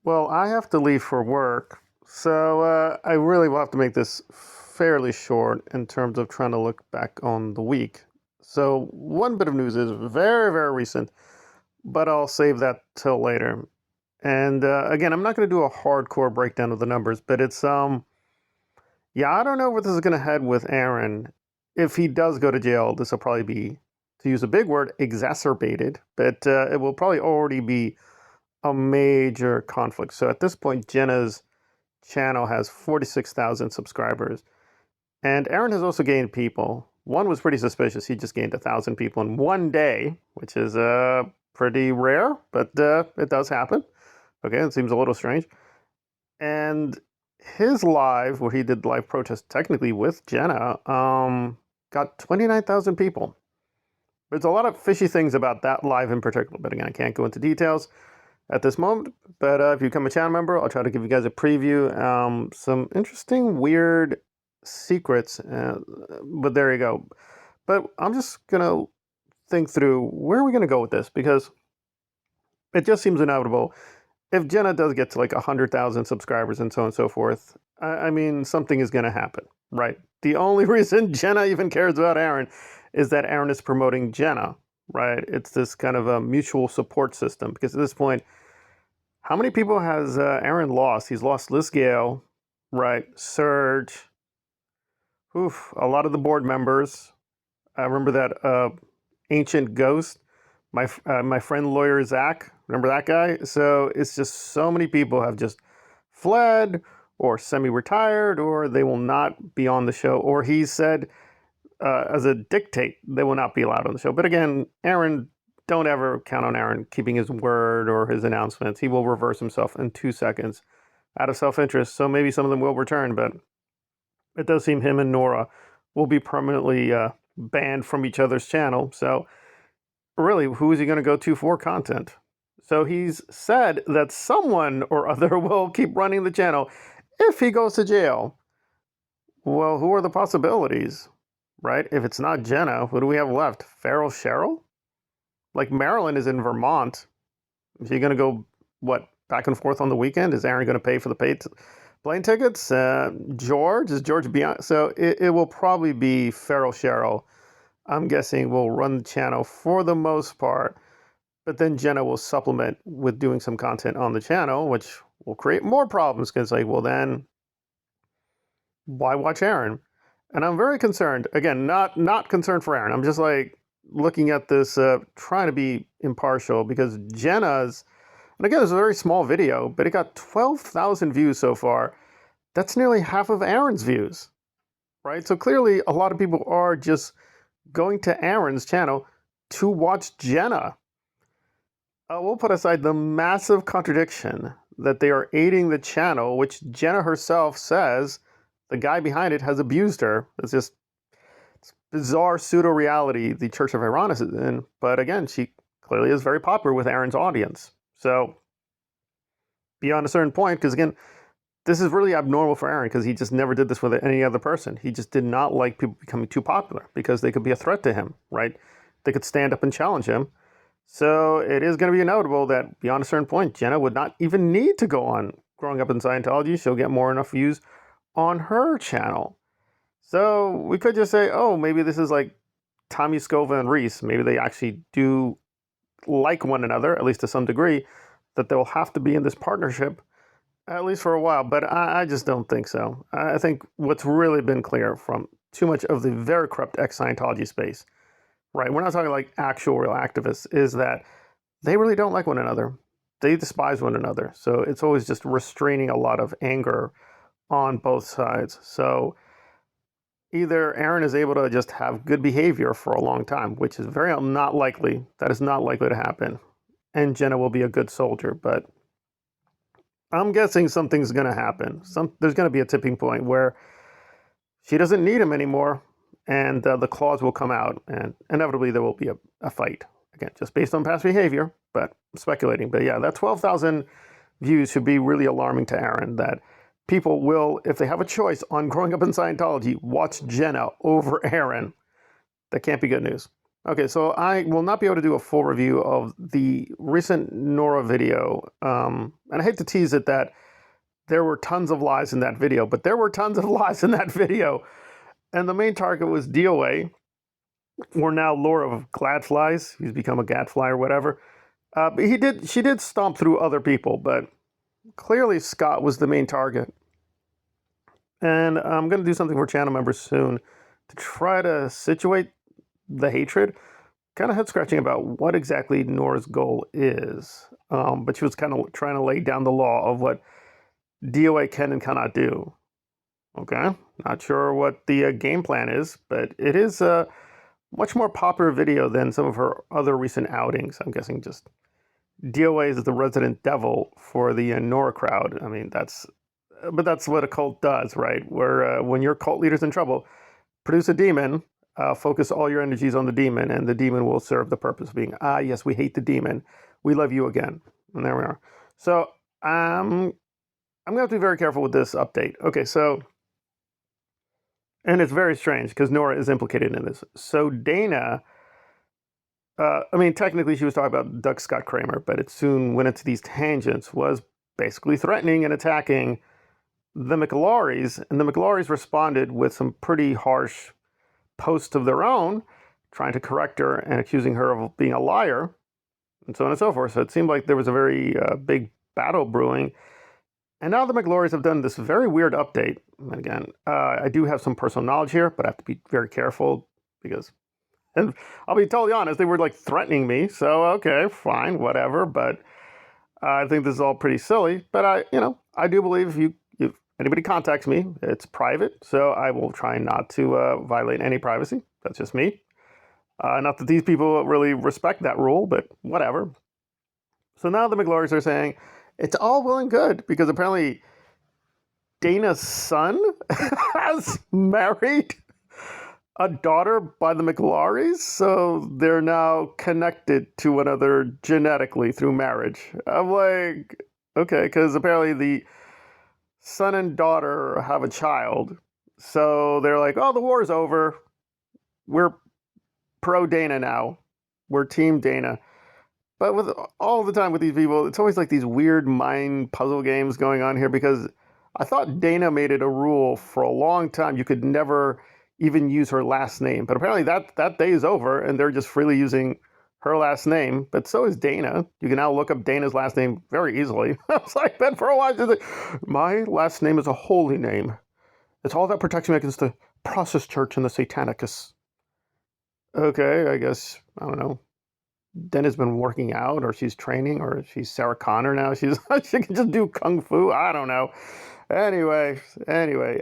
Well, I have to leave for work, so I really will have to make this fairly short in terms of trying to look back on the week. So, one bit of news is very, very recent, but I'll save that till later. And again, I'm not going to do a hardcore breakdown of the numbers, but yeah, I don't know where this is going to head with Aaron. If he does go to jail, this will probably be, to use a big word, exacerbated, but it will probably already be a major conflict. So at this point, Jenna's channel has 46,000 subscribers. And Aaron has also gained people. One was pretty suspicious. He just gained 1,000 people in one day, which is pretty rare, but it does happen. Okay, it seems a little strange. And his live, where he did live protest technically with Jenna, got 29,000 people. There's a lot of fishy things about that live in particular, but again, I can't go into details at this moment. But if you become a channel member, I'll try to give you guys a preview. Some interesting, weird secrets, but there you go. But I'm just going to think through where are we going to go with this, because it just seems inevitable. If Jenna does get to like 100,000 subscribers and so on and so forth, I mean, something is going to happen, right? The only reason Jenna even cares about Aaron is that Aaron is promoting Jenna, right? It's this kind of a mutual support system, because at this point, how many people has Aaron lost? He's lost Liz Gale, right? Serge, a lot of the board members. I remember that ancient ghost, my friend lawyer Zach. Remember that guy? So it's just so many people have just fled or semi-retired, or they will not be on the show, or he said as a dictate they will not be allowed on the show. But again, Aaron, don't ever count on Aaron keeping his word or his announcements. He will reverse himself in 2 seconds out of self-interest. So maybe some of them will return, but it does seem him and Nora will be permanently banned from each other's channel. So really, who is he going to go to for content? So he's said that someone or other will keep running the channel if he goes to jail. Well, who are the possibilities, right? If it's not Jenna, who do we have left? Farrell Cheryl? Like, Marilyn is in Vermont. Is he going to go, what, back and forth on the weekend? Is Aaron going to pay for the plane tickets? Is George beyond? So it will probably be Farrell Cheryl. I'm guessing will run the channel for the most part, but then Jenna will supplement with doing some content on the channel, which will create more problems, because like, well, then why watch Aaron? And I'm very concerned. Again, not concerned for Aaron. I'm just like looking at this, trying to be impartial, because Jenna's, and again, it's a very small video, but it got 12,000 views so far. That's nearly half of Aaron's views, right? So clearly a lot of people are just going to Aaron's channel to watch Jenna. We'll put aside the massive contradiction that they are aiding the channel, which Jenna herself says the guy behind it has abused her. It's bizarre pseudo-reality the Church of Hieronymus is in. But again, she clearly is very popular with Aaron's audience. So beyond a certain point, because again, this is really abnormal for Aaron, because he just never did this with any other person. He just did not like people becoming too popular, because they could be a threat to him, right? They could stand up and challenge him. So it is going to be inevitable that beyond a certain point, Jenna would not even need to go on Growing Up in Scientology. She'll get more enough views on her channel. So we could just say, oh, maybe this is like Tommy Scova and Reese. Maybe they actually do like one another, at least to some degree, that they'll have to be in this partnership at least for a while. But I just don't think so. I think what's really been clear from too much of the very corrupt ex-Scientology space, right, we're not talking like actual real activists, is that they really don't like one another. They despise one another. So it's always just restraining a lot of anger on both sides. So either Aaron is able to just have good behavior for a long time, which is very not likely. That is not likely to happen. And Jenna will be a good soldier. But I'm guessing something's going to happen. There's going to be a tipping point where she doesn't need him anymore, and the claws will come out, and inevitably there will be a fight. Again, just based on past behavior, but I'm speculating. But yeah, that 12,000 views should be really alarming to Aaron, that people will, if they have a choice on Growing Up in Scientology, watch Jenna over Aaron. That can't be good news. Okay, so I will not be able to do a full review of the recent Nora video. And I hate to tease it that there were tons of lies in that video, but there were tons of lies in that video. And the main target was DOA, or now Laura of Gladflies. He's become a Gadfly or whatever. She did stomp through other people, but clearly Scott was the main target. And I'm going to do something for channel members soon to try to situate the hatred. Kind of head scratching about what exactly Nora's goal is. But she was kind of trying to lay down the law of what DOA can and cannot do. Okay, not sure what the game plan is, but it is a much more popular video than some of her other recent outings. I'm guessing just DOA is the resident devil for the Nora crowd. I mean, that's what a cult does, right? Where when your cult leader's in trouble, produce a demon, focus all your energies on the demon, and the demon will serve the purpose of being, yes, we hate the demon. We love you again. And there we are. So I'm going to have to be very careful with this update. Okay, so, and it's very strange because Nora is implicated in this. So Dana, I mean, technically she was talking about Doug Scott Kramer, but it soon went into these tangents, was basically threatening and attacking the McLaurys, and the McLaurys responded with some pretty harsh posts of their own, trying to correct her and accusing her of being a liar, and so on and so forth. So it seemed like there was a very big battle brewing. And now the McLaurys have done this very weird update. And again, I do have some personal knowledge here, but I have to be very careful because, and I'll be totally honest, they were like threatening me. So, okay, fine, whatever. But I think this is all pretty silly. But I do believe if anybody contacts me, it's private. So I will try not to violate any privacy. That's just me. Not that these people really respect that rule, but whatever. So now the McLaurys are saying, it's all well and good because apparently Dana's son has married a daughter by the McLaurys. So they're now connected to one another genetically through marriage. I'm like, okay, because apparently the son and daughter have a child. So they're like, oh, the war's over. We're pro Dana now. We're team Dana. But with all the time with these people, it's always like these weird mind puzzle games going on here because I thought Dana made it a rule for a long time. You could never even use her last name. But apparently that day is over and they're just freely using her last name. But so is Dana. You can now look up Dana's last name very easily. I was like, Ben, for a while, she's like, my last name is a holy name. It's all that protects me against the Process Church and the Satanicus. Okay, I guess, I don't know. Dana's been working out, or she's training, or she's Sarah Connor now. She can just do kung fu. I don't know. Anyway,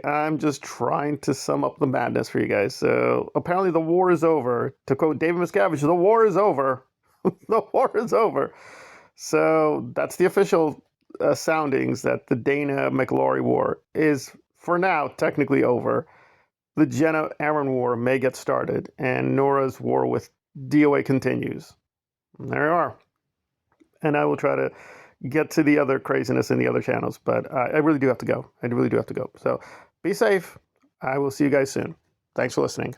I'm just trying to sum up the madness for you guys. So apparently the war is over. To quote David Miscavige, the war is over. The war is over. So that's the official soundings that the Dana McLaury war is, for now, technically over. The Jenna Aaron war may get started, and Nora's war with DOA continues. And there you are. And I will try to get to the other craziness in the other channels, but I really do have to go. So be safe. I will see you guys soon. Thanks for listening.